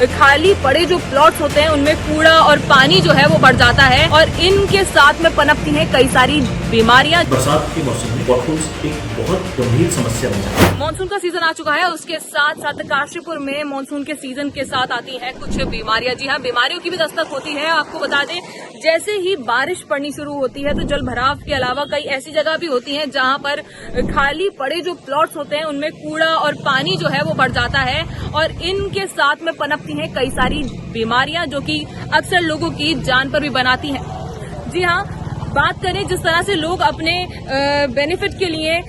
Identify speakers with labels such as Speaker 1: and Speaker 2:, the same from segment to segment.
Speaker 1: खाली पड़े जो प्लॉट्स होते हैं उनमें कूड़ा और पानी जो है वो बढ़ जाता है और इनके साथ में पनपती हैं कई सारी बीमारियां।
Speaker 2: बरसात के मौसम में पॉटहोल्स एक बहुत गंभीर समस्या बन जाती है।
Speaker 1: मानसून का सीजन आ चुका है, उसके साथ साथ काशीपुर में मानसून के सीजन के साथ आती हैं कुछ बीमारियां। जी हाँ, बीमारियों की भी दस्तक होती है। आपको बता दें, जैसे ही बारिश पड़नी शुरू होती है तो जल भराव के अलावा कई ऐसी जगह भी होती हैं जहां पर खाली पड़े जो प्लॉट्स होते हैं उनमें कूड़ा और पानी जो है वो बढ़ जाता है और इनके साथ में पनपती हैं कई सारी बीमारियां जो कि अक्सर लोगों की जान पर भी बनाती हैं। जी हाँ, बात करें जिस तरह से लोग अपने बेनिफिट के लिए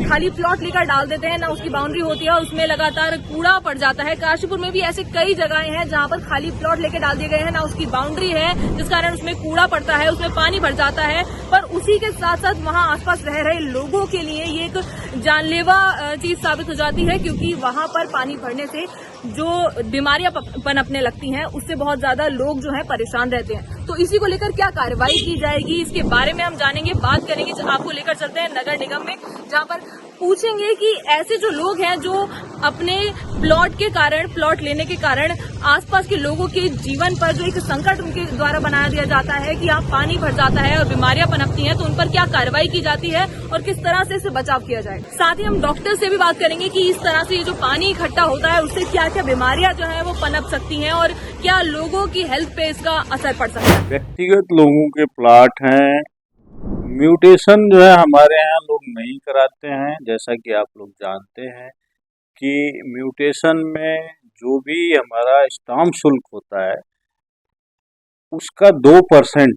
Speaker 1: खाली प्लॉट लेकर डाल देते हैं, ना उसकी बाउंड्री होती है और उसमें लगातार कूड़ा पड़ जाता है। काशीपुर में भी ऐसे कई जगहें हैं जहां पर खाली प्लॉट लेकर डाल दिए गए हैं, ना उसकी बाउंड्री है, जिस कारण उसमें कूड़ा पड़ता है, उसमें पानी भर जाता है। पर उसी के साथ साथ वहां आसपास रह रहे लोगों के लिए ये एक जानलेवा चीज साबित हो जाती है, क्योंकि वहां पर पानी भरने से जो बीमारियां पनपने लगती हैं उससे बहुत ज्यादा लोग जो है परेशान रहते हैं। तो इसी को लेकर क्या कार्रवाई की जाएगी, इसके बारे में हम जानेंगे, बात करेंगे। आपको लेकर चलते हैं नगर निगम में, जहां पर पूछेंगे कि ऐसे जो लोग हैं जो अपने प्लॉट लेने के कारण आसपास के लोगों के जीवन पर जो एक संकट उनके द्वारा बना दिया जाता है कि यहाँ पानी भर जाता है और बीमारियां पनपती हैं, तो उन पर क्या कार्रवाई की जाती है और किस तरह से इससे बचाव किया जाए। साथ ही हम डॉक्टर से भी बात करेंगे कि इस तरह से ये जो पानी इकट्ठा होता है उससे क्या क्या बीमारियां जो है वो पनप सकती हैं और क्या लोगों की हेल्थ पे इसका असर पड़ सकता है।
Speaker 3: व्यक्तिगत लोगों के प्लाट हैं, म्यूटेशन जो है हमारे यहाँ लोग नहीं कराते हैं। जैसा कि आप लोग जानते हैं कि म्यूटेशन में जो भी हमारा स्टाम्प शुल्क होता है उसका 2%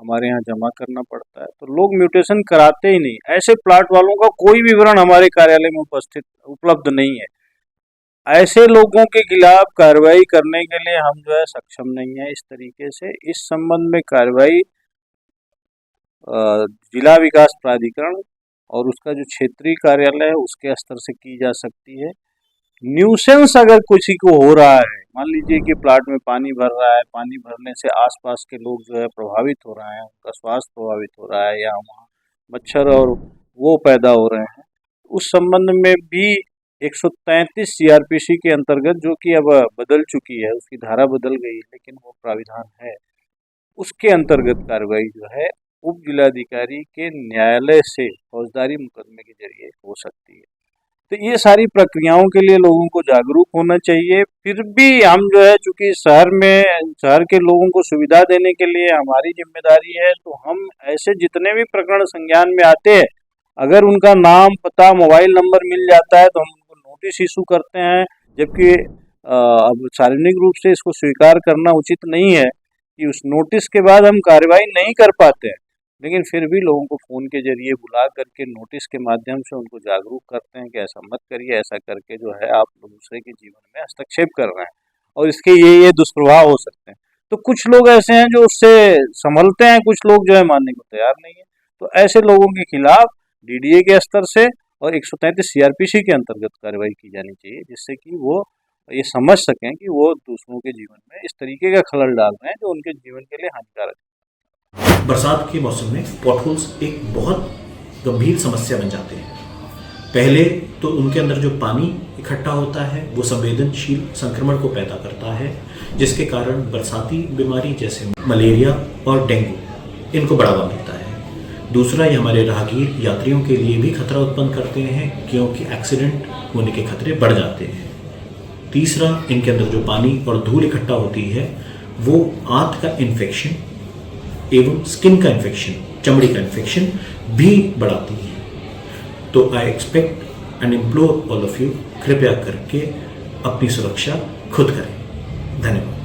Speaker 3: हमारे यहाँ जमा करना पड़ता है, तो लोग म्यूटेशन कराते ही नहीं। ऐसे प्लाट वालों का कोई विवरण हमारे कार्यालय में उपलब्ध नहीं है। ऐसे लोगों के खिलाफ कार्रवाई करने के लिए हम जो है सक्षम नहीं है। इस तरीके से इस संबंध में कार्रवाई जिला विकास प्राधिकरण और उसका जो क्षेत्रीय कार्यालय है उसके स्तर से की जा सकती है। न्यूसेंस अगर किसी को हो रहा है, मान लीजिए कि प्लाट में पानी भर रहा है, पानी भरने से आसपास के लोग जो है प्रभावित हो रहे हैं, उनका स्वास्थ्य प्रभावित हो रहा है या वहाँ मच्छर और वो पैदा हो रहे हैं, उस संबंध में भी 133 सीआरपीसी के अंतर्गत, जो कि अब बदल चुकी है, उसकी धारा बदल गई है लेकिन वो प्राविधान है, उसके अंतर्गत कार्रवाई जो है उप जिलाधिकारी के न्यायालय से फौजदारी मुकदमे के जरिए हो सकती है। तो ये सारी प्रक्रियाओं के लिए लोगों को जागरूक होना चाहिए। फिर भी हम जो है, चूंकि शहर के लोगों को सुविधा देने के लिए हमारी जिम्मेदारी है, तो हम ऐसे जितने भी प्रकरण संज्ञान में आते हैं, अगर उनका नाम, पता, मोबाइल नंबर मिल जाता है तो हम उनको नोटिस इशू करते हैं। जबकि अब सार्वजनिक रूप से इसको स्वीकार करना उचित नहीं है कि उस नोटिस के बाद हम कार्रवाई नहीं कर पाते हैं, लेकिन फिर भी लोगों को फ़ोन के जरिए बुला करके नोटिस के माध्यम से उनको जागरूक करते हैं कि ऐसा मत करिए, ऐसा करके जो है आप दूसरे के जीवन में हस्तक्षेप कर रहे हैं और इसके ये दुष्प्रभाव हो सकते हैं। तो कुछ लोग ऐसे हैं जो उससे संभलते हैं, कुछ लोग जो है मानने को तैयार नहीं है। तो ऐसे लोगों के खिलाफ डीडीए के स्तर से और 133 सीआरपीसी के अंतर्गत कार्रवाई की जानी चाहिए, जिससे कि वो ये समझ सकें कि वो दूसरों के जीवन में इस तरीके का खलल डाल रहे हैं जो उनके जीवन के लिए हानिकारक है।
Speaker 2: बरसात के मौसम में पॉटहोल्स एक बहुत गंभीर समस्या बन जाते हैं। पहले तो उनके अंदर जो पानी इकट्ठा होता है वो संवेदनशील संक्रमण को पैदा करता है, जिसके कारण बरसाती बीमारी जैसे मलेरिया और डेंगू इनको बढ़ावा मिलता है। दूसरा, ये हमारे राहगीर यात्रियों के लिए भी खतरा उत्पन्न करते हैं, क्योंकि एक्सीडेंट होने के खतरे बढ़ जाते हैं। तीसरा, इनके अंदर जो पानी और धूल इकट्ठा होती है वो आंत का इन्फेक्शन एवं स्किन का इन्फेक्शन, चमड़ी का इन्फेक्शन भी बढ़ाती है। तो I expect and implore all of you, कृपया करके अपनी सुरक्षा खुद करें। धन्यवाद।